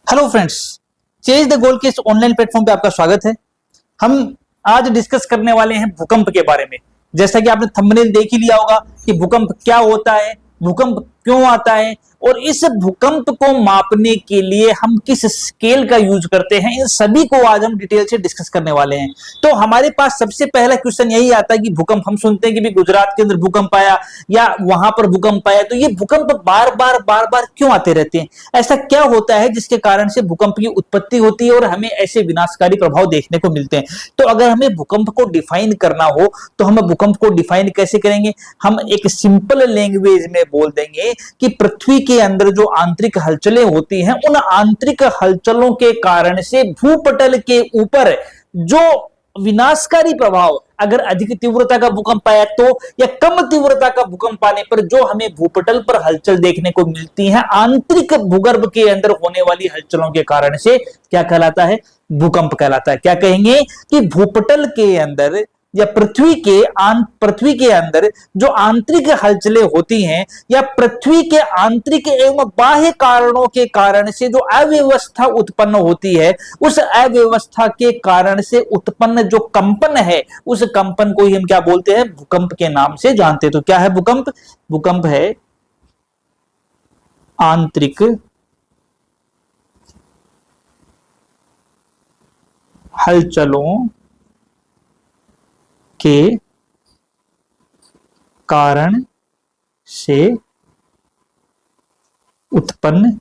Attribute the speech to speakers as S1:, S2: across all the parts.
S1: Hello friends, chase the goal के इस online platform पे आपका स्वागत है। हम आज डिस्कस करने वाले हैं भूकंप के बारे में। जैसा कि आपने थंबनेल देख ही लिया होगा कि भूकंप क्या होता है, भूकंप क्यों आता है और इस भूकंप को मापने के लिए हम किस स्केल का यूज करते हैं, इन सभी को आज हम डिटेल से डिस्कस करने वाले हैं। तो हमारे पास सबसे पहला क्वेश्चन यही आता है कि भूकंप, हम सुनते हैं कि भी गुजरात के अंदर भूकंप आया या वहां पर भूकंप आया, तो ये भूकंप बार बार क्यों आते रहते हैं? ऐसा क्या होता है जिसके कारण से भूकंप की उत्पत्ति होती है और हमें ऐसे विनाशकारी प्रभाव देखने को मिलते हैं? तो अगर हमें भूकंप को डिफाइन करना हो तो हम भूकंप को डिफाइन कैसे करेंगे? हम एक सिंपल लैंग्वेज में बोल देंगे कि पृथ्वी के अंदर जो आंतरिक हलचलें होती हैं, उन आंतरिक हलचलों के कारण से भूपटल के ऊपर जो विनाशकारी प्रभाव, अगर अधिक तीव्रता का भूकंप आया तो, या कम तीव्रता का भूकंप आने पर जो हमें भूपटल पर हलचल देखने को मिलती है, आंतरिक भूगर्भ के अंदर होने वाली हलचलों के कारण से क्या कहलाता है? भूकंप कहलाता है। क्या कहेंगे कि भूपटल के अंदर या पृथ्वी के अंदर जो आंतरिक हलचलें होती हैं या पृथ्वी के आंतरिक एवं बाह्य कारणों के कारण से जो अव्यवस्था उत्पन्न होती है, उस अव्यवस्था के कारण से उत्पन्न जो कंपन है, उस कंपन को ही हम क्या बोलते हैं? भूकंप के नाम से जानते हैं। तो क्या है भूकंप? भूकंप है आंतरिक हलचलों के कारण से उत्पन्न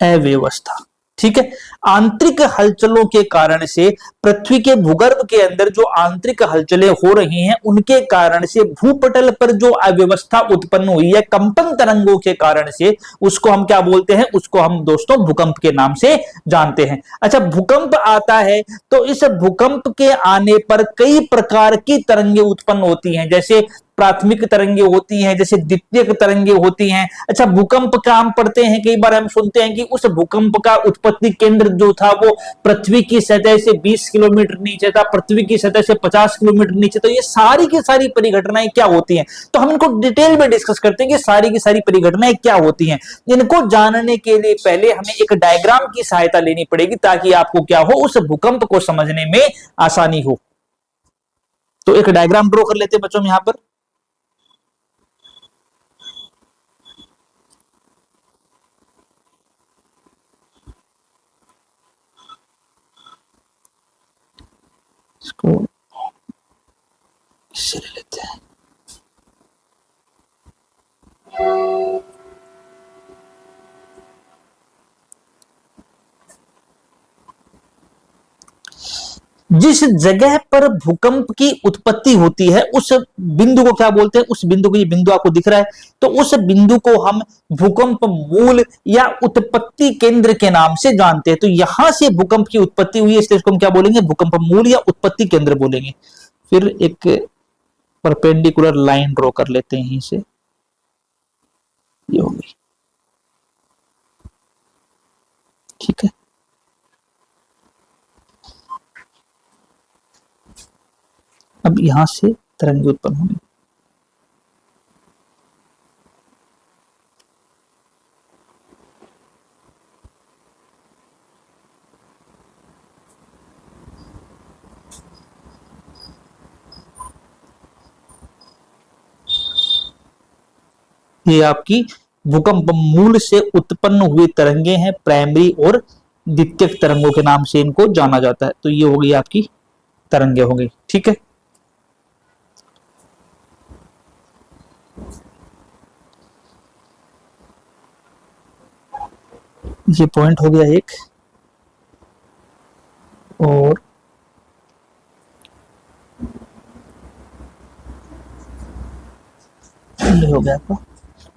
S1: अव्यवस्था। ठीक है, आंतरिक हलचलों के कारण से पृथ्वी के भूगर्भ के अंदर जो आंतरिक हलचलें हो रही हैं, उनके कारण से भूपटल पर जो अव्यवस्था उत्पन्न हुई है कंपन तरंगों के कारण से, उसको हम क्या बोलते हैं? उसको हम दोस्तों भूकंप के नाम से जानते हैं। अच्छा, भूकंप आता है तो इस भूकंप के आने पर कई प्रकार की तरंगें उत्पन्न होती हैं। जैसे प्राथमिक तरंगे होती हैं, जैसे द्वितीयक तरंगे होती हैं। अच्छा, भूकंप का हम पढ़ते हैं, कई बार हम सुनते हैं कि उस भूकंप का उत्पत्ति केंद्र जो था वो पृथ्वी की सतह से 20 किलोमीटर नीचे था, पृथ्वी की सतह से 50 किलोमीटर नीचे। तो ये सारी की सारी परिघटनाएं क्या होती हैं? तो हम इनको डिटेल में डिस्कस करते हैं कि सारी की सारी परिघटनाएं क्या होती हैं। इनको जानने के लिए पहले हमें एक डायग्राम की सहायता लेनी पड़ेगी ताकि आपको क्या हो, उस भूकंप को समझने में आसानी हो। तो एक डायग्राम ड्रॉ कर लेते हैं बच्चों यहां पर। इसको इससे ले लेते हैं। जिस जगह पर भूकंप की उत्पत्ति होती है उस बिंदु को क्या बोलते हैं? उस बिंदु को, ये बिंदु आपको दिख रहा है, तो उस बिंदु को हम भूकंप मूल या उत्पत्ति केंद्र के नाम से जानते हैं। तो यहां से भूकंप की उत्पत्ति हुई है, इसलिए इसको हम क्या बोलेंगे? भूकंप मूल या उत्पत्ति केंद्र बोलेंगे। फिर एक परपेंडिकुलर लाइन ड्रॉ कर लेते हैं यहीं से, ये हो गई। ठीक है, अब यहां से तरंगे उत्पन्न होंगी। ये आपकी भूकंप मूल से उत्पन्न हुई तरंगे हैं, प्राइमरी और द्वितीयक तरंगों के नाम से इनको जाना जाता है। तो ये हो गई आपकी तरंगे हो गई। ठीक है, ये पॉइंट हो गया एक, और ये हो गया आपका।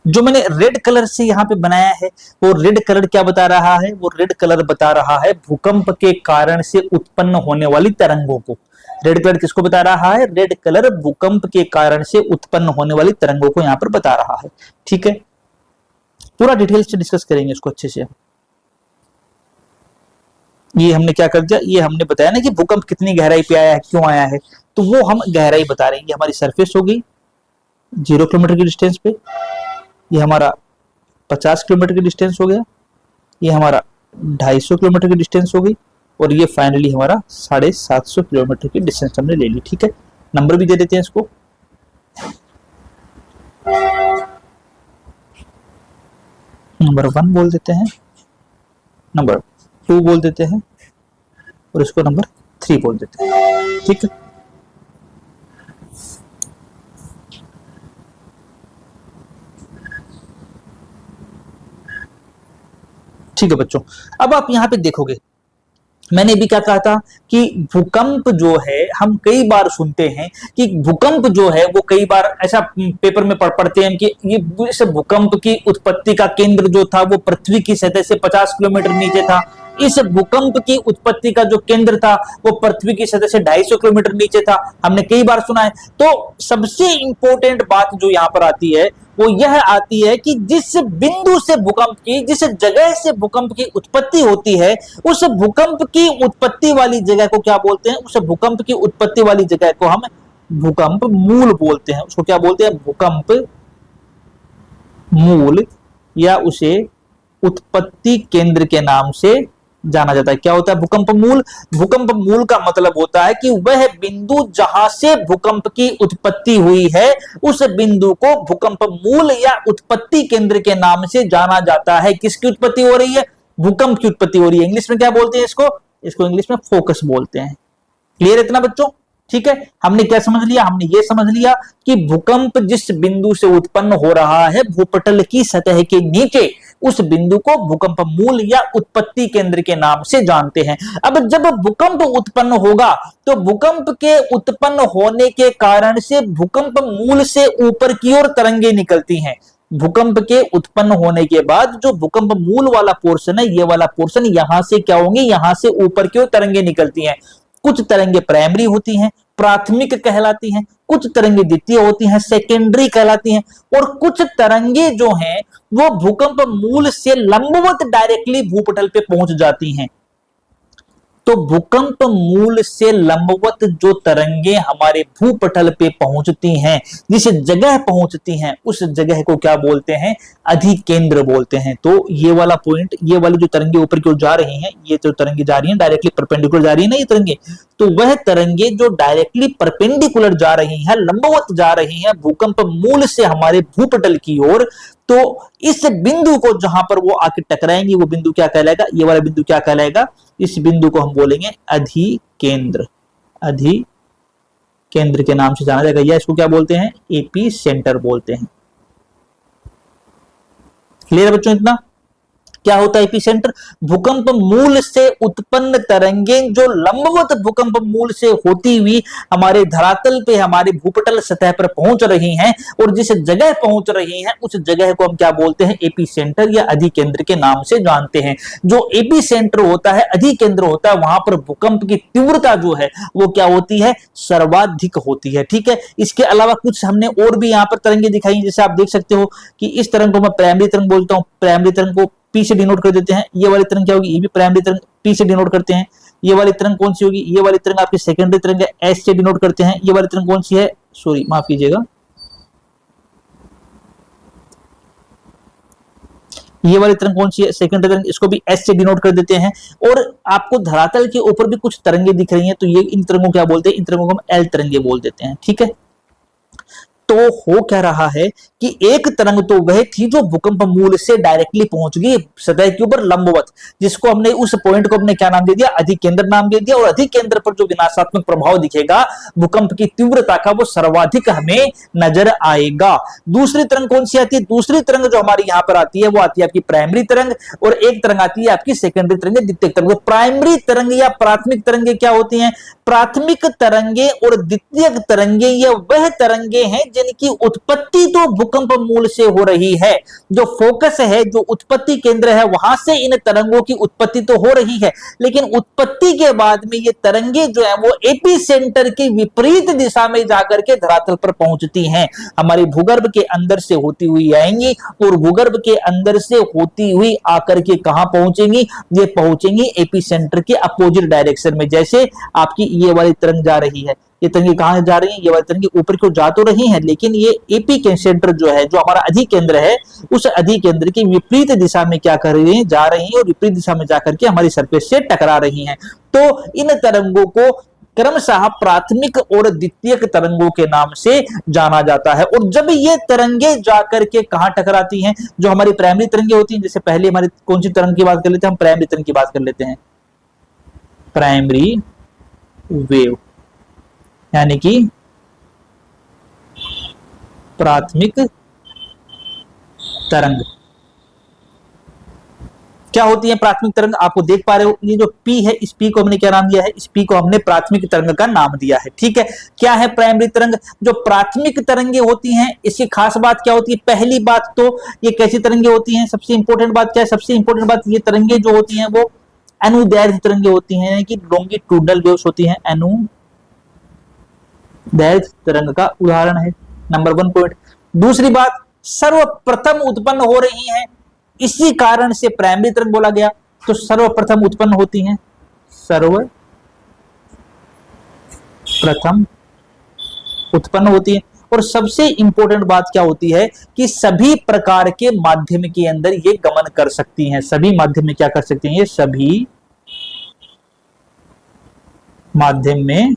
S1: जो मैंने रेड कलर से यहाँ पे बनाया है, वो रेड कलर क्या बता रहा है? वो रेड कलर बता रहा है भूकंप के कारण से उत्पन्न होने वाली तरंगों को। रेड कलर किसको बता रहा है? रेड कलर भूकंप के कारण से उत्पन्न होने वाली तरंगों को यहाँ पर बता रहा है। ठीक है, पूरा डिटेल से डिस्कस करेंगे इसको अच्छे से। ये हमने क्या कर दिया, ये हमने बताया ना कि भूकंप कितनी गहराई पे आया है, क्यों आया है, तो वो हम गहराई बता रहे हैं। ये हमारी सरफेस हो गई 0 किलोमीटर की डिस्टेंस पे, ये हमारा 50 किलोमीटर की डिस्टेंस हो गया, ये हमारा 250 किलोमीटर की डिस्टेंस हो गई, और ये फाइनली हमारा 750 किलोमीटर की डिस्टेंस हमने ले ली। ठीक है, नंबर भी दे देते हैं इसको। नंबर 1 बोल देते हैं, नंबर 2 बोल देते हैं, और इसको नंबर 3 बोल देते हैं। ठीक है, ठीक है बच्चों, अब आप यहां पे देखोगे, मैंने भी क्या कहा था कि भूकंप जो है हम कई बार सुनते हैं कि भूकंप जो है वो कई बार ऐसा पेपर में पढ़ते हैं कि ये इस भूकंप की उत्पत्ति का केंद्र जो था वो पृथ्वी की सतह से 50 किलोमीटर नीचे था। इस भूकंप की उत्पत्ति का जो केंद्र था वो पृथ्वी की सतह से 250 किलोमीटर नीचे था, हमने कई बार सुना है। तो सबसे इंपॉर्टेंट बात जो यहां पर आती है वो यह आती है कि जिस बिंदु से भूकंप की, जिस जगह से भूकंप की उत्पत्ति होती है, उस भूकंप की उत्पत्ति वाली जगह को क्या बोलते हैं? उस भूकंप की उत्पत्ति वाली जगह को हम भूकंप मूल बोलते हैं। उसको क्या बोलते हैं? भूकंप मूल, या उसे उत्पत्ति केंद्र के नाम से जाना जाता है। क्या होता है भूकंप मूल? भूकंप मूल का मतलब होता है कि वह बिंदु जहां से भूकंप की उत्पत्ति हुई है उस बिंदु को भूकंप मूल या उत्पत्ति केंद्र के नाम से जाना जाता है। किसकी उत्पत्ति हो रही है? भूकंप की उत्पत्ति हो रही है। इंग्लिश में क्या बोलते हैं इसको? इसको इंग्लिश में फोकस बोलते हैं। क्लियर है इतना बच्चों? ठीक है, हमने क्या समझ लिया? हमने ये समझ लिया कि भूकंप जिस बिंदु से उत्पन्न हो रहा है भूपटल की सतह के नीचे, उस बिंदु को भूकंप मूल या उत्पत्ति केंद्र के नाम से जानते हैं। अब जब भूकंप उत्पन्न होगा तो भूकंप के उत्पन्न होने के कारण से भूकंप मूल से ऊपर की ओर तरंगे निकलती हैं। भूकंप के उत्पन्न होने के बाद जो भूकंप मूल वाला पोर्शन है, ये वाला पोर्शन, यहां से क्या होंगे? यहां से ऊपर की ओर तरंगे निकलती हैं। कुछ तरंगे प्राइमरी होती हैं, प्राथमिक कहलाती हैं, कुछ तरंगे द्वितीय होती हैं, सेकेंडरी कहलाती हैं, और कुछ तरंगे जो हैं वो भूकंप मूल से लंबवत डायरेक्टली भूपटल पे पहुंच जाती हैं। तो भूकंप मूल से लंबवत जो तरंगे हमारे भूपटल पे पहुंचती हैं, जिस जगह पहुंचती हैं, उस जगह को क्या बोलते हैं? अधिकेंद्र बोलते हैं। तो ये वाला पॉइंट, ये वाली जो तरंगे ऊपर की ओर जा रही हैं, ये जो तरंगे जा रही हैं डायरेक्टली परपेंडिकुलर जा रही है ना ये तरंगे, तो वह तरंगे जो डायरेक्टली परपेंडिकुलर जा रही हैं, लंबवत जा रही हैं भूकंप मूल से हमारे भूपटल की ओर, तो इस बिंदु को जहां पर वो आके टकराएंगी वो बिंदु क्या कहलाएगा? ये वाला बिंदु क्या कहलाएगा? इस बिंदु को हम बोलेंगे अधिकेंद्र। अधिकेंद्र के नाम से जाना जाएगा, या इसको क्या बोलते हैं? एपी सेंटर बोलते हैं। क्लियर है बच्चों इतना? क्या होता है एपिसेंटर? भूकंप मूल से उत्पन्न तरंगें जो लंबवत भूकंप मूल से होती हुई हमारे धरातल पे, हमारे भूपटल सतह पर पहुंच रही हैं, और जिस जगह पहुंच रही हैं उस जगह को हम क्या बोलते हैं? एपिसेंटर या अधिकेंद्र के नाम से जानते हैं। जो एपिसेंटर होता है, अधिकेंद्र होता है, वहां पर भूकंप की तीव्रता जो है वो क्या होती है? सर्वाधिक होती है। ठीक है, इसके अलावा कुछ हमने और भी यहां पर तरंगे दिखाई, जैसे आप देख सकते हो कि इस तरंग को मैं प्राइमरी तरंग बोलता हूं। प्राइमरी तरंग को पी से डिनोट कर देते हैं। ये वाली तरंग क्या होगी? ये भी प्राइमरी तरंग पी से डिनोट करते हैं। ये वाली तरंग कौन सी होगी? ये वाली तरंग आपकी सेकेंडरी तरंग है, एस से डिनोट करते हैं। ये वाली तरंग कौन सी है? सॉरी माफ कीजिएगा, ये वाली तरंग कौन सी है? सेकेंडरी तरंग, इसको भी एस से डिनोट कर देते हैं। और आपको धरातल के ऊपर भी कुछ तरंगे दिख रही हैं, तो ये इन तरंगों क्या बोलते हैं? इन तरंगों को हम एल तरंगे बोल देते हैं। ठीक है, तो हो क्या रहा है कि एक तरंग तो वह थी जो भूकंप मूल से डायरेक्टली पहुंच गई सतह के ऊपर लंबवत, जिसको हमने, उस पॉइंट को हमने क्या नाम दे दिया? अधिकेंद्र नाम दे दिया। और अधिकेंद्र पर जो विनाशात्मक प्रभाव दिखेगा भूकंप की तीव्रता का, वो सर्वाधिक हमें नजर आएगा। दूसरी तरंग कौन सी आती है? दूसरी तरंग जो हमारी यहां पर आती है वो आती है आपकी प्राइमरी तरंग, और एक तरंग आती है आपकी सेकेंडरी तरंग, द्वितीय तरंग। तो प्राइमरी तरंग या प्राथमिक तरंगे क्या होती हैं? प्राथमिक तरंगे और द्वितीय तरंगे ये वह तरंगे हैं जिनकी उत्पत्ति तो भूकंप मूल से हो रही है। जो फोकस है, जो उत्पत्ति केंद्र है, वहां से इन तरंगों की उत्पत्ति तो हो रही है, लेकिन उत्पत्ति के बाद में ये तरंगे जो है वो एपी सेंटर की विपरीत दिशा में जाकर के धरातल पर पहुंचती हैं। हमारे भूगर्भ के अंदर से होती हुई आएंगी, और भूगर्भ के अंदर से होती हुई आकर के कहां पहुंचेंगी? ये पहुंचेंगी एपी सेंटर के अपोजिट डायरेक्शन में। जैसे आपकी ये वाली तरंग जा रही है, ये तरंगे कहाँ जा रही हैं, ये वाली तरंगे ऊपर की ओर जा तो रही हैं, लेकिन ये एपी सेंटर जो है, जो हमारा अधिक केंद्र है, उस अधिक केंद्र की विपरीत दिशा में क्या कर रही है, जा रही है, और विपरीत दिशा में जाकर के हमारी सरफेस से टकरा रही हैं। तो इन तरंगों को क्रमशः प्राथमिक और द्वितीयक तरंगों के नाम से जाना जाता है। और जब ये तरंगे जाकर के कहां टकराती हैं, जो हमारी प्राइमरी तरंगे होती हैं, जैसे पहले हमारी कौन सी तरंग की बात कर लेते हैं, हम प्राइमरी तरंग की बात कर लेते हैं, प्राइमरी वेव, यानी कि प्राथमिक तरंग। क्या होती है प्राथमिक तरंग, आपको देख पा रहे हो, ये जो P है, इस P को हमने क्या नाम दिया है, इस P को हमने प्राथमिक तरंग का नाम दिया है। ठीक है, क्या है प्राइमरी तरंग, जो प्राथमिक तरंगे होती हैं, इसकी खास बात क्या होती है, पहली बात तो ये कैसी तरंगे होती हैं, सबसे इंपॉर्टेंट बात क्या है, सबसे इंपॉर्टेंट बात, ये तरंगे जो होती हैं वो अनुदैर्ध्य तरंगे होती हैं, यानी कि लॉन्गिट्यूडनल वेव्स होती हैं, अनुदैर्ध्य तरंग का उदाहरण है, नंबर 1 पॉइंट। दूसरी बात, सर्वप्रथम उत्पन्न हो रही हैं, इसी कारण से प्राइमरी तरंग बोला गया। तो सर्वप्रथम उत्पन्न होती हैं, सर्वप्रथम उत्पन्न होती है। और सबसे इंपॉर्टेंट बात क्या होती है कि सभी प्रकार के माध्यम के अंदर ये गमन कर सकती हैं, सभी माध्यम में क्या कर सकती हैं, ये सभी माध्यम में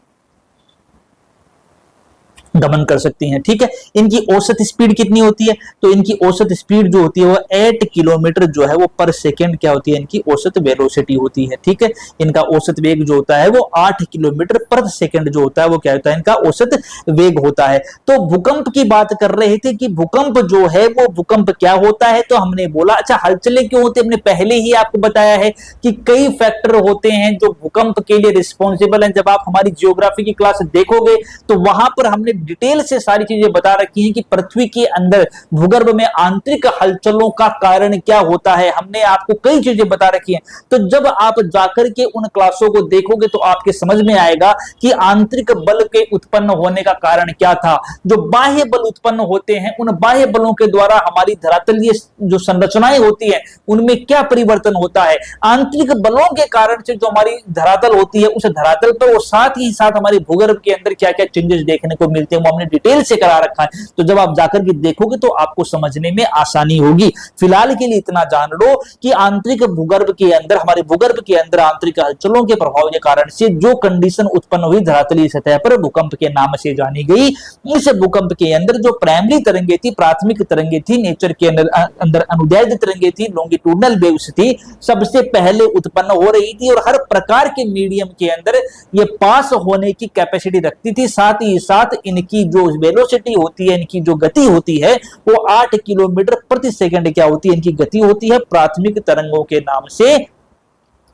S1: गमन कर सकती हैं। ठीक है, इनकी औसत स्पीड कितनी होती है, तो इनकी औसत स्पीड जो होती है वो 8 किलोमीटर जो है वो पर सेकंड क्या होती है, इनकी औसत वेलोसिटी होती है। ठीक है, इनका औसत वेग जो होता है वो 8 किलोमीटर पर सेकंड जो होता है वो क्या होता है, इनका औसत वेग होता है। तो भूकंप की बात कर रहे थे कि भूकंप जो है वो भूकंप क्या होता है, तो हमने बोला अच्छा हलचलें क्यों होती है, हमने पहले ही आपको बताया है कि कई फैक्टर होते हैं जो भूकंप के लिए रिस्पॉन्सिबल हैं। जब आप हमारी जियोग्राफी की क्लास देखोगे तो वहां पर हमने डिटेल से सारी चीजें बता रखी हैं कि पृथ्वी के अंदर भूगर्भ में आंतरिक हलचलों का कारण क्या होता है, हमने आपको कई चीजें बता रखी हैं। तो जब आप जाकर के उन क्लासों को देखोगे तो आपके समझ में आएगा कि आंतरिक बल के उत्पन्न होने का कारण क्या था। जो बाह्य बल उत्पन्न होते हैं, उन बाह्य बलों के द्वारा हमारी धरातलीय जो संरचनाएं होती हैं उनमें क्या परिवर्तन होता है, आंतरिक बलों के कारण से जो हमारी धरातल होती है उस धरातल पर वो साथ ही साथ हमारी भूगर्भ के अंदर क्या क्या चेंजेस देखने को मिलते हैं वो हमने डिटेल से करा रखा है। तो जब आप जाकर के देखोगे तो आपको समझने में आसानी होगी। फिलहाल के लिए इतना जान लो कि आंतरिक भूगर्भ के अंदर, हमारे भूगर्भ के अंदर आंतरिक हलचलों के प्रभाव के कारण से जो कंडीशन उत्पन्न हुई धरातलीय सतह पर भूकंप के नाम से जानी गई। इस भूकंप के अंदर जो प्राइमरी तरंगे थी, प्राथमिक तरंगे थी, नेचर के अंदर अनुदैर्ध्य तरंगे थी, लॉन्गिट्यूडनल वेव्स थी, सबसे पहले उत्पन्न हो रही थी और हर प्रकार के मीडियम के अंदर ये पास होने की कैपेसिटी रखती थी। साथ ही साथ इनकी जो वेलोसिटी होती है, इनकी जो गति होती है वो 8 किलोमीटर प्रति सेकंड क्या होती है, इनकी गति होती है, प्राथमिक तरंगों के नाम से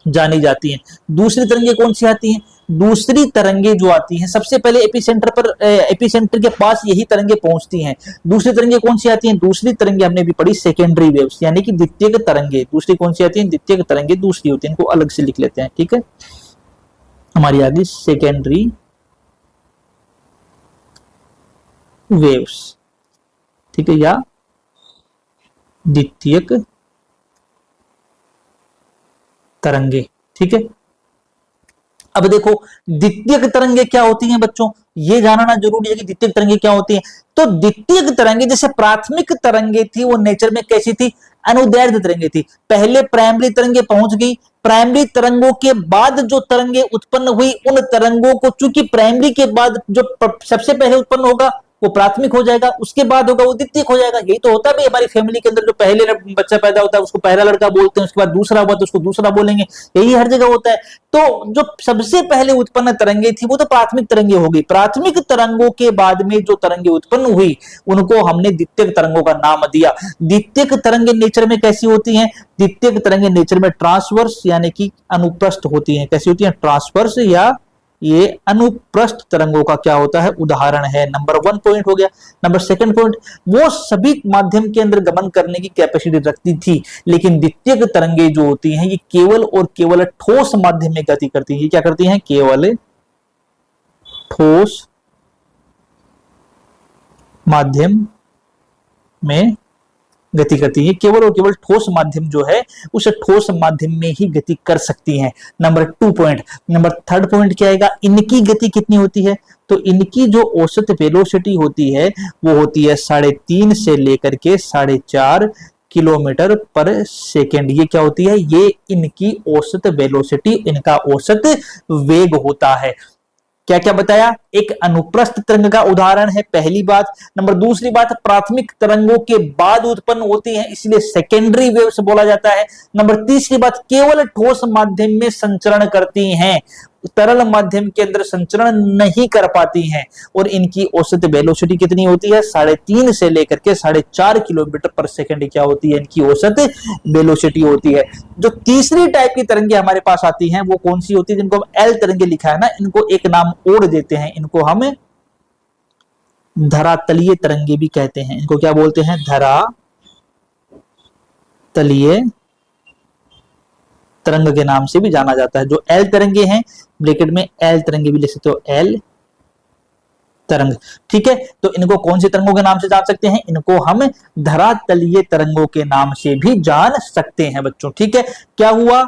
S1: जानी जाती हैं। दूसरी तरंगे कौन सी आती हैं, दूसरी तरंगे जो आती हैं सबसे पहले एपिसेंटर के पास यही तरंगे पहुंचती हैं। दूसरी तरंगे कौन सी आती हैं, दूसरी तरंगे हमने भी पढ़ी सेकेंडरी वेव्स, यानी कि द्वितीयक तरंगे। दूसरी कौन सी आती है, द्वितीयक तरंगे दूसरी होती है, इनको अलग से लिख लेते हैं। ठीक है, हमारी आ गई सेकेंडरी वेव्स, ठीक है, या द्वितीयक तरंगे। ठीक है, अब देखो द्वितीयक तरंगे क्या होती हैं बच्चों, ये जानना जरूरी है कि द्वितीयक तरंगे क्या होती हैं। तो द्वितीयक तरंगे जैसे प्राथमिक तरंगे थी वो नेचर में कैसी थी, अनुदैर्ध्य तरंगे थी। पहले प्राइमरी तरंगे पहुंच गई, प्राइमरी तरंगों के बाद जो तरंगे उत्पन्न हुई उन तरंगों को, चूंकि प्राइमरी के बाद जो सबसे पहले उत्पन्न होगा वो प्राथमिक हो जाएगा, उसके बाद होगा वो द्वितीयक हो जाएगा। यही तो होता है भाई हमारी फैमिली के अंदर, जो पहले बच्चा पैदा होता है उसको पहला लड़का बोलते हैं, उसके बाद दूसरा हुआ तो उसको दूसरा बोलेंगे, यही हर जगह होता है। तो जो सबसे पहले उत्पन्न तरंगे थी वो तो प्राथमिक तरंगे हो गई। प्राथमिक तरंगों के बाद में जो तरंगे उत्पन्न हुई उनको हमने द्वितीयक तरंगों का नाम दिया। द्वितीयक तरंगे नेचर में कैसी होती हैं, द्वितीयक तरंगे नेचर में ट्रांसवर्स यानी कि अनुप्रस्थ होती हैं। कैसी होती हैं, ट्रांसवर्स या ये अनुप्रस्थ तरंगों का क्या होता है, उदाहरण है। नंबर 1 पॉइंट हो गया। नंबर 2 पॉइंट, वो सभी माध्यम के अंदर गमन करने की कैपेसिटी रखती थी, लेकिन द्वितीयक तरंगे जो होती हैं ये केवल और केवल ठोस माध्यम में गति करती हैं। क्या करती हैं, केवल ठोस माध्यम में गति करती है, केवल और केवल ठोस माध्यम जो है उस ठोस माध्यम में ही गति कर सकती हैं। Number 2 point. Number 3rd point क्या आएगा, इनकी गति कितनी होती है, तो इनकी जो औसत वेलोसिटी होती है वो होती है 3.5 से लेकर के 4.5 किलोमीटर पर सेकेंड। ये क्या होती है, ये इनकी औसत वेलोसिटी, इनका औसत वेग होता है। क्या क्या बताया, एक अनुप्रस्थ तरंग का उदाहरण है, पहली बात। नंबर दूसरी बात, प्राथमिक तरंगों के बाद उत्पन्न होती है, इसलिए सेकेंडरी वेव्स बोला जाता है। नंबर तीसरी बात, केवल ठोस माध्यम में संचरण करती हैं, तरल माध्यम के अंदर संचरण नहीं कर पाती हैं, और इनकी औसत वेलोसिटी कितनी होती है, 3.5 से लेकर के 4.5 किलोमीटर पर सेकंड क्या होती है, इनकी औसत वेलोसिटी होती है। जो तीसरी टाइप की तरंगे हमारे पास आती हैं वो कौन सी होती है, जिनको हम एल तरंगे लिखा है ना, इनको एक नाम और देते हैं, इनको हम धरातलीय तरंगे भी कहते हैं। इनको क्या बोलते हैं, धरातलीय तरंग के नाम से भी जाना जाता है। जो एल तरंगे हैं, ब्रैकेट में एल तरंगे भी लिख सकते हो, एल तरंग, ठीक है। तो इनको कौन सी तरंगों के नाम से जान सकते हैं, इनको हम धरातलीय तरंगों के नाम से भी जान सकते हैं बच्चों, ठीक है। क्या हुआ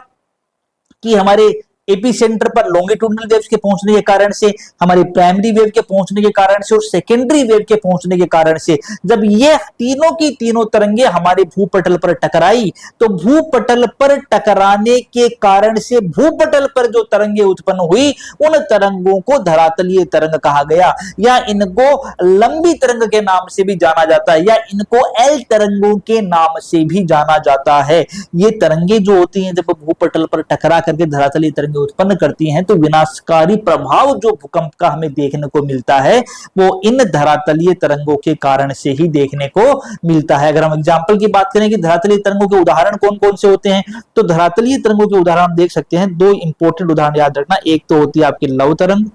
S1: कि हमारे एपी सेंटर पर लॉन्गिट्यूडनल वेव्स के पहुंचने के कारण से, हमारी प्राइमरी वेव के पहुंचने के कारण से और सेकेंडरी वेव के पहुंचने के कारण से, जब ये तीनों की तीनों तरंगे हमारे भूपटल पर टकराई, तो भूपटल पर टकराने के कारण से भूपटल पर जो तरंगे उत्पन्न हुई, उन तरंगों को धरातलीय तरंग कहा गया, या इनको लंबी तरंग के नाम से भी जाना जाता है, या इनको एल तरंगों के नाम से भी जाना जाता है। ये तरंगे जो होती हैं, जब भूपटल पर टकरा करके धरातलीय तरंगे उत्पन्न करती हैं, तो विनाशकारी प्रभाव जो भूकंप का हमें देखने को मिलता है वो इन धरातलीय तरंगों के कारण से ही देखने को मिलता है। अगर हम एग्जांपल की बात करें कि धरातलीय तरंगों के उदाहरण कौन कौन से होते हैं, तो धरातलीय तरंगों के उदाहरण हम देख सकते हैं, दो इंपॉर्टेंट उदाहरण याद रखना। एक तो होती है आपकी लव तरंग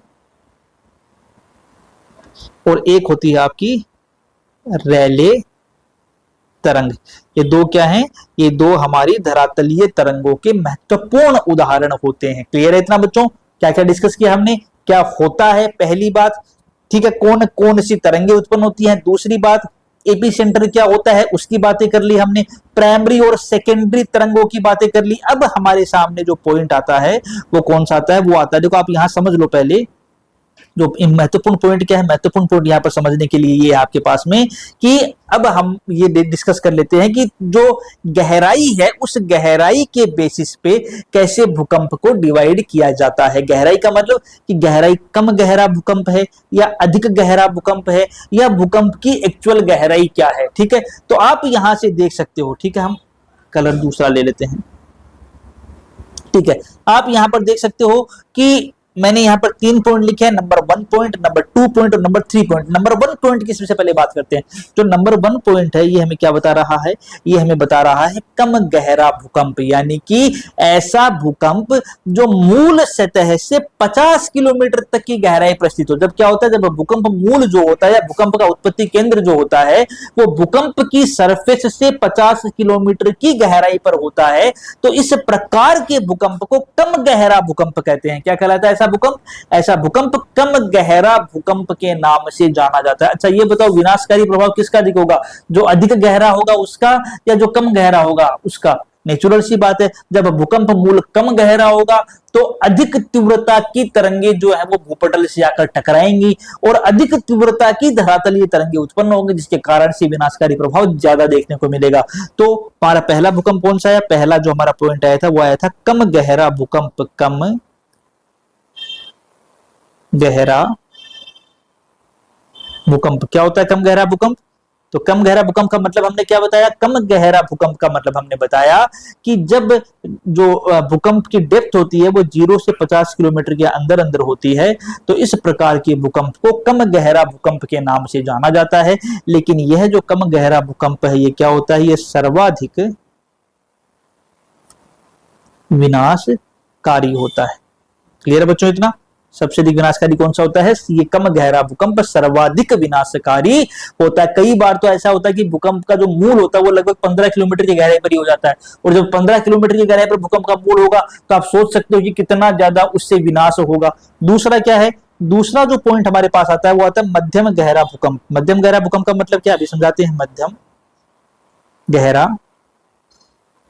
S1: और एक होती है आपकी रैले तरंग। ये दो क्या हैं, ये दो हमारी धरातलीय तरंगों के महत्वपूर्ण उदाहरण होते हैं। क्लियर है इतना बच्चों, क्या क्या डिस्कस किया हमने, क्या होता है पहली बात, ठीक है, कौन कौन सी तरंगे उत्पन्न होती हैं, दूसरी बात एपी सेंटर क्या होता है उसकी बातें कर ली हमने, प्राइमरी और सेकेंडरी तरंगों की बातें कर ली। अब हमारे सामने जो पॉइंट आता है वो कौन सा आता है, वो आता है, देखो आप यहां समझ लो पहले, जो महत्वपूर्ण पॉइंट क्या है, महत्वपूर्ण पॉइंट यहां पर समझने के लिए ये है आपके पास में कि अब हम ये डिस्कस कर लेते हैं कि जो गहराई है उस गहराई के बेसिस पे कैसे भूकंप को डिवाइड किया जाता है। गहराई का मतलब कि गहराई कम गहरा भूकंप है या अधिक गहरा भूकंप है, या भूकंप की एक्चुअल गहराई क्या है, ठीक है। तो आप यहां से देख सकते हो, ठीक है, हम कलर दूसरा ले लेते हैं, ठीक है। आप यहां पर देख सकते हो कि मैंने यहां पर 3 पॉइंट लिखे हैं, नंबर 1 पॉइंट, नंबर 2 पॉइंट और नंबर 3 पॉइंट। नंबर 1 पॉइंट की सबसे पहले बात करते हैं। जो नंबर 1 पॉइंट है ये हमें क्या बता रहा है, ये हमें बता रहा है कम गहरा भूकंप, यानी कि ऐसा भूकंप जो मूल सतह से 50 किलोमीटर तक की गहराई पर स्थित हो। जब क्या होता है, जब भूकंप मूल जो होता है या भूकंप का उत्पत्ति केंद्र जो होता है वो भूकंप की सरफेस से 50 किलोमीटर की गहराई पर होता है, तो इस प्रकार के भूकंप को कम गहरा भूकंप कहते हैं। क्या कहलाता है ऐसा भूकंप, ऐसा भूकंप कम गहरा भूकंप के नाम से जाना जाता है। अच्छा ये बताओ विनाशकारी प्रभाव किसका अधिक होगा, जो अधिक गहरा होगा उसका या जो कम गहरा होगा उसका। नेचुरल सी बात है, जब भूकंप मूल कम गहरा होगा तो अधिक तीव्रता की तरंगे जो है वो भूपटल से आकर टकराएंगी और अधिक तीव्रता की धरातलीय तरंगे उत्पन्न होंगी, जिसके कारण से विनाशकारी प्रभाव ज्यादा देखने को मिलेगा। तो हमारा पहला भूकंप कौन सा है, पहला जो हमारा पॉइंट आया था वो आया था कम गहरा भूकंप। कम गहरा भूकंप क्या होता है, कम गहरा भूकंप, तो कम गहरा भूकंप का मतलब हमने क्या बताया, कम गहरा भूकंप का मतलब हमने बताया कि जब जो भूकंप की डेप्थ होती है वो 0 से 50 किलोमीटर के अंदर अंदर होती है, तो इस प्रकार के भूकंप को कम गहरा भूकंप के नाम से जाना जाता है। लेकिन यह जो कम गहरा भूकंप है ये क्या होता है, ये सर्वाधिक विनाशकारी होता है। क्लियर है बच्चों इतना, सबसे अधिक विनाशकारी कौन सा होता है, ये कम गहरा भूकंप सर्वाधिक विनाशकारी होता है। कई बार तो ऐसा होता है कि भूकंप का जो मूल होता है वो लगभग 15 किलोमीटर की गहराई पर ही हो जाता है, और जब 15 किलोमीटर की गहराई पर भूकंप का मूल होगा तो आप सोच सकते हो कि कितना ज्यादा उससे विनाश होगा। दूसरा क्या है, दूसरा जो पॉइंट हमारे पास आता है वो आता है मध्यम गहरा भूकंप। मध्यम गहरा भूकंप का मतलब क्या, अभी समझाते हैं। मध्यम गहरा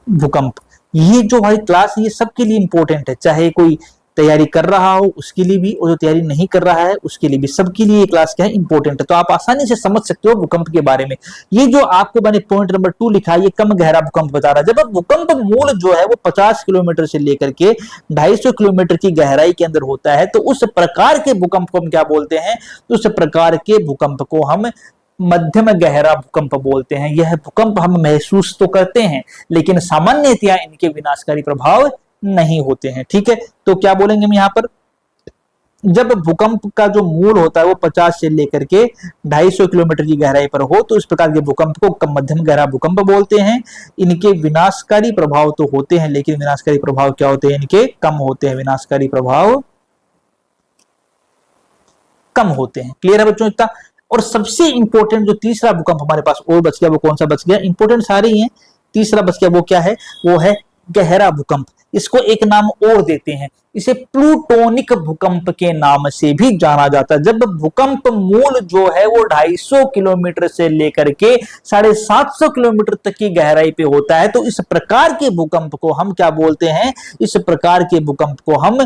S1: भूकंप। ये जो हमारी क्लास है ये सबके लिए इंपॉर्टेंट है, चाहे कोई तैयारी कर रहा हो उसके लिए भी और जो तैयारी नहीं कर रहा है उसके लिए भी, सबके लिए ये क्लास क्या है, इंपॉर्टेंट है। तो आप आसानी से समझ सकते हो भूकंप के बारे में। ये जो आपको मैंने पॉइंट नंबर 2 लिखा है ये कम गहरा भूकंप बता रहा है। जब भूकंप मूल जो है वो 50 किलोमीटर से लेकर के 250 किलोमीटर की गहराई के अंदर होता है, तो उस प्रकार के भूकंप को हम क्या बोलते हैं, उस प्रकार के भूकंप को हम मध्यम गहरा भूकंप बोलते हैं। यह भूकंप हम महसूस तो करते हैं लेकिन सामान्यतया इनके विनाशकारी प्रभाव नहीं होते हैं। ठीक है, तो क्या बोलेंगे हम यहां पर, जब भूकंप का जो मूल होता है वो 50 से लेकर के 250 किलोमीटर की गहराई पर हो तो इस प्रकार के भूकंप को कम मध्यम गहरा भूकंप बोलते हैं। इनके विनाशकारी प्रभाव तो होते हैं लेकिन विनाशकारी प्रभाव क्या होते हैं, इनके कम होते हैं, विनाशकारी प्रभाव कम होते हैं। क्लियर है बच्चों इतना। और सबसे इंपॉर्टेंट जो तीसरा भूकंप हमारे पास और बच गया वो कौन सा बच गया, इंपॉर्टेंट सारे ही हैं, तीसरा बच गया वो क्या है, वो है गहरा भूकंप। इसको एक नाम और देते हैं, इसे प्लूटोनिक भूकंप के नाम से भी जाना जाता है। जब भूकंप मूल जो है वो 250 किलोमीटर से लेकर के 750 किलोमीटर तक की गहराई पे होता है तो इस प्रकार के भूकंप को हम क्या बोलते हैं, इस प्रकार के भूकंप को हम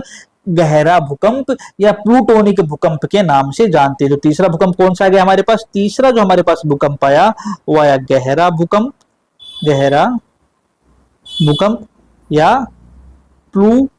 S1: गहरा भूकंप या प्लूटोनिक भूकंप के नाम से जानते हैं। तो तीसरा भूकंप कौन सा आ गया हमारे पास, तीसरा जो हमारे पास भूकंप आया वो आया गहरा भूकंप, गहरा भूकंप या प्लूटोनिक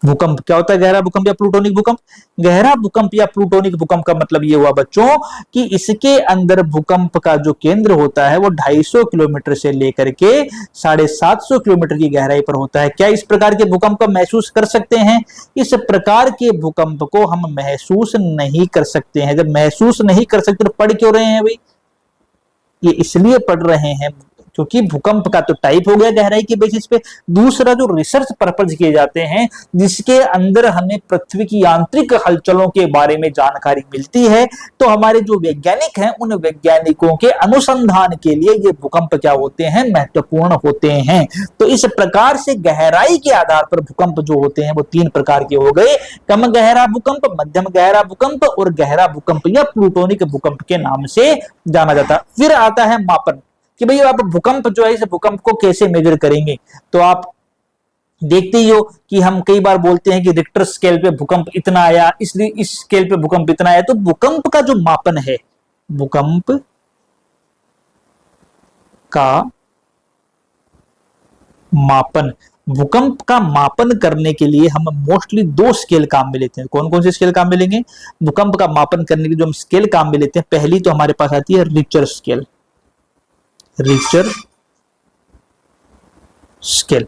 S1: भूकंप। क्या होता है गहरा भूकंप या प्लूटोनिक भूकंप, गहरा भूकंप या प्लूटोनिक भूकंप का मतलब ये हुआ बच्चों कि इसके अंदर भूकंप का जो केंद्र होता है वो 250 किलोमीटर से लेकर के 750 किलोमीटर की गहराई पर होता है। क्या इस प्रकार के भूकंप को महसूस कर सकते हैं, इस प्रकार के भूकंप को हम महसूस नहीं कर सकते हैं। जब महसूस नहीं कर सकते तो पढ़ क्यों रहे हैं भाई, ये इसलिए पढ़ रहे हैं क्योंकि भूकंप का तो टाइप हो गया गहराई के बेसिस पे, दूसरा जो रिसर्च पर्पज किए जाते हैं जिसके अंदर हमें पृथ्वी की यांत्रिक हलचलों के बारे में जानकारी मिलती है, तो हमारे जो वैज्ञानिक हैं उन वैज्ञानिकों के अनुसंधान के लिए ये भूकंप क्या होते हैं, महत्वपूर्ण होते हैं। तो इस प्रकार से गहराई के आधार पर भूकंप जो होते हैं वो 3 प्रकार के हो गए, कम गहरा भूकंप, मध्यम गहरा भूकंप और गहरा भूकंप या प्लूटोनिक भूकंप के नाम से जाना जाता है। फिर आता है मापन कि भाई आप भूकंप जो है इस भूकंप को कैसे मेजर करेंगे। तो आप देखते ही हो कि हम कई बार बोलते हैं कि रिक्टर स्केल पे भूकंप इतना आया, इसलिए इस स्केल पे भूकंप इतना आया। तो भूकंप का जो मापन है, भूकंप का मापन, भूकंप का मापन करने के लिए हम मोस्टली 2 स्केल काम में लेते हैं। कौन कौन से स्केल काम में लेंगे, भूकंप का मापन करने के जो हम स्केल काम में लेते हैं, पहली तो हमारे पास आती है रिक्टर स्केल, रिक्टर स्केल,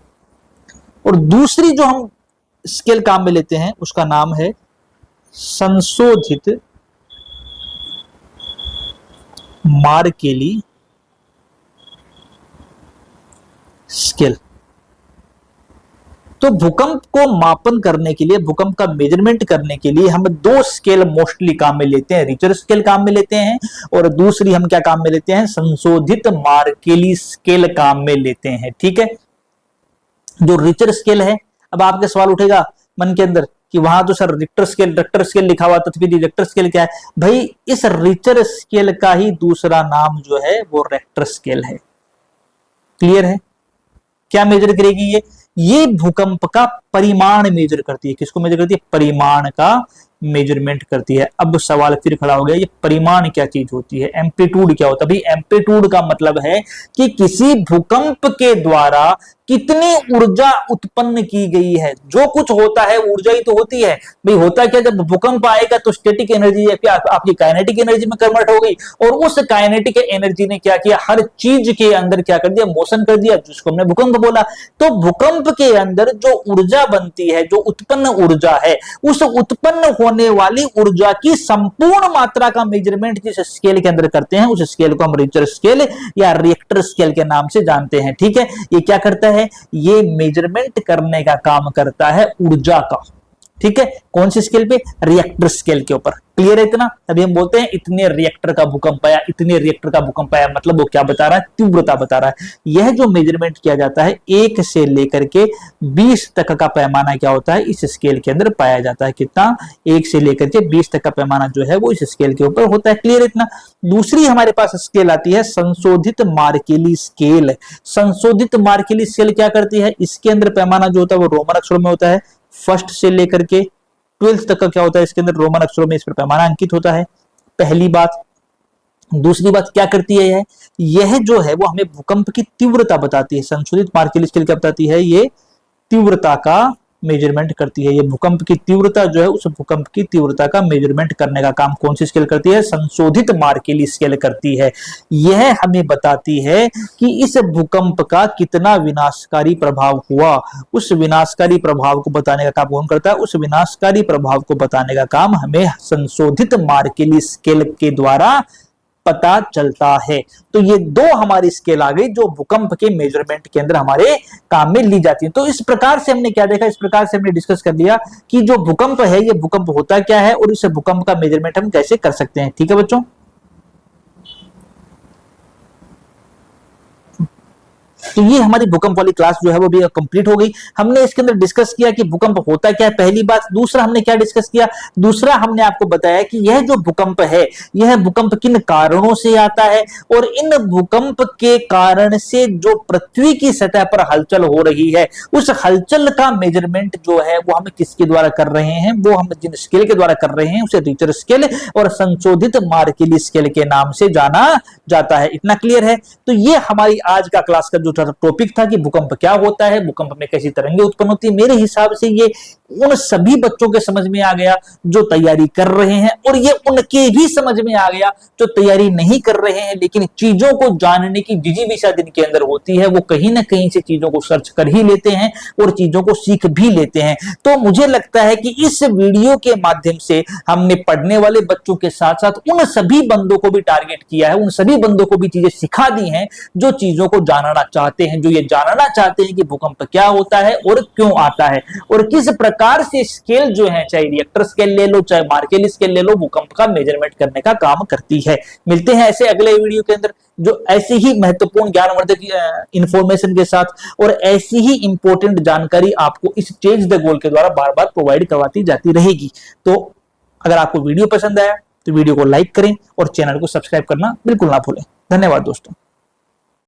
S1: और दूसरी जो हम स्केल काम में लेते हैं उसका नाम है संशोधित मार्केली स्केल। तो भूकंप को मापन करने के लिए, भूकंप का मेजरमेंट करने के लिए हम 2 स्केल मोस्टली काम में लेते हैं, रिक्टर स्केल काम में लेते हैं और दूसरी हम क्या काम में लेते हैं, संशोधित मार्केली स्केल काम में लेते हैं। ठीक है, जो रिक्टर स्केल है, अब आपके सवाल उठेगा मन के अंदर कि वहां तो सर रिक्टर स्केल लिखा हुआ, तो फिर रिक्टर स्केल क्या है भाई, इस रिक्टर स्केल का ही दूसरा नाम जो है वो रेक्टर स्केल है। क्लियर है, क्या मेजर करेगी ये भूकंप का परिमाण मेजर करती है। किसको मेजर करती है, परिमाण का मेजरमेंट करती है। अब सवाल फिर खड़ा हो गया, ये परिमाण क्या चीज होती है, एम्पलीट्यूड क्या होता है भाई। एम्पलीट्यूड का मतलब है कि किसी भूकंप के द्वारा कितनी ऊर्जा उत्पन्न की गई है। जो कुछ होता है ऊर्जा ही तो होती है भाई। होता क्या, जब भूकंप आएगा तो स्टैटिक एनर्जी आपकी काइनेटिक एनर्जी में कन्वर्ट हो गई और उस काइनेटिक एनर्जी ने क्या किया, हर चीज के अंदर क्या कर दिया, मोशन कर दिया, जिसको हमने भूकंप बोला। तो भूकंप के अंदर जो ऊर्जा बनती है, जो उत्पन्न ऊर्जा है, उस उत्पन्न होने वाली ऊर्जा की संपूर्ण मात्रा का मेजरमेंट जिस स्केल के अंदर करते हैं उस स्केल को हम रिक्टर स्केल या रिएक्टर स्केल के नाम से जानते हैं। ठीक है, ये क्या करता है, ये मेजरमेंट करने का काम करता है ऊर्जा का। ठीक है, कौन सी स्केल पे? रिएक्टर स्केल के ऊपर। क्लियर है इतना? तभी हम बोलते हैं इतने रिएक्टर का भूकंप आया, इतने रिएक्टर का भूकंप आया, मतलब वो क्या बता रहा है? तीव्रता बता रहा है। यह जो मेजरमेंट किया जाता है 1 से लेकर के 20 तक का पैमाना क्या होता है? इस स्केल के अंदर पाया जाता है। कितना? 1 से लेकर के 20 तक का पैमाना जो है वो इस स्केल के ऊपर होता है। क्लियर इतना? दूसरी हमारे पास स्केल आती है संशोधित मार्केली स्केल। संशोधित मार्केली स्केल क्या करती है? इसके अंदर पैमाना जो होता है वो रोमन अक्षरों में होता है। फर्स्ट से लेकर के 12th तक का क्या होता है? इसके अंदर रोमन अक्षरों में इस पर पैमाना अंकित होता है। पहली बात। दूसरी बात क्या करती है? यह जो है वो हमें भूकंप की तीव्रता बताती है। संशोधित मार्केली स्केल क्या बताती है? ये तीव्रता का मेजरमेंट करती है। ये भूकंप की तीव्रता जो है उस भूकंप की तीव्रता का मेजरमेंट करने का काम कौन सी स्केल करती है? संशोधित मार्केली स्केल करती है। यह हमें बताती है कि इस भूकंप का कितना विनाशकारी प्रभाव हुआ। उस विनाशकारी प्रभाव को बताने का काम कौन करता है? उस विनाशकारी प्रभाव को बताने का काम हमें संशोधित मार्केली स्केल के द्वारा पता चलता है। तो ये दो हमारी स्केल आ गई जो भूकंप के मेजरमेंट के अंदर हमारे काम में ली जाती है। तो इस प्रकार से हमने क्या देखा? इस प्रकार से हमने डिस्कस कर लिया कि जो भूकंप है ये भूकंप होता क्या है और इस भूकंप का मेजरमेंट हम कैसे कर सकते हैं। ठीक है बच्चों? तो ये हमारी भूकंप वाली क्लास जो है वो भी कंप्लीट हो गई। हमने इसके अंदर डिस्कस किया कि भूकंप होता क्या है, पहली बात। दूसरा हमने क्या डिस्कस किया? दूसरा हमने आपको बताया कि यह जो भूकंप है यह भूकंप किन कारणों से आता है और इन भूकंप के कारण से जो पृथ्वी की सतह पर हलचल हो रही है उस हलचल का मेजरमेंट जो है वो हम किसके द्वारा कर रहे हैं? वो हम जिन स्केल के द्वारा कर रहे हैं उसे रिक्टर स्केल और संशोधित मार्केली स्केल के नाम से जाना जाता है। इतना क्लियर है? तो ये हमारी आज का क्लास का जो टॉपिक था कि भूकंप क्या होता है, भूकंप में कैसी तरंगें उत्पन्न होती है। मेरे हिसाब से ये उन सभी बच्चों के समझ में आ गया जो तैयारी कर रहे हैं और ये उनके भी समझ में आ गया जो तैयारी नहीं कर रहे हैं लेकिन चीजों को जानने की जिजीविषा जिनके अंदर होती है वो कहीं ना कहीं से चीजों को सर्च कर ही लेते हैं और चीजों को सीख भी लेते हैं। तो मुझे लगता है कि इस वीडियो के माध्यम से हमने पढ़ने वाले बच्चों के साथ साथ उन सभी बंदों को भी टारगेट किया है, उन सभी बंदों को भी चीजें सिखा दी हैं जो चीजों को जानना चाहते हैं, जो ये जानना चाहते हैं कि भूकंप क्या होता है और क्यों आता है और किस प्रकार से स्केल जो है, चाहे रिएक्टर स्केल ले लो चाहे मार्केली स्केल ले लो, भूकंप का मेजरमेंट करने का काम करती है। मिलते हैं ऐसे अगले वीडियो के अंदर जो ऐसी ही महत्वपूर्ण ज्ञानवर्धक इंफॉर्मेशन के साथ और ऐसी ही इंपॉर्टेंट जानकारी आपको इस चेंज द गोल के द्वारा बार बार प्रोवाइड करवाती जाती रहेगी। तो अगर आपको वीडियो पसंद आया तो वीडियो को लाइक करें और चैनल को सब्सक्राइब करना बिल्कुल ना भूलें। धन्यवाद दोस्तों।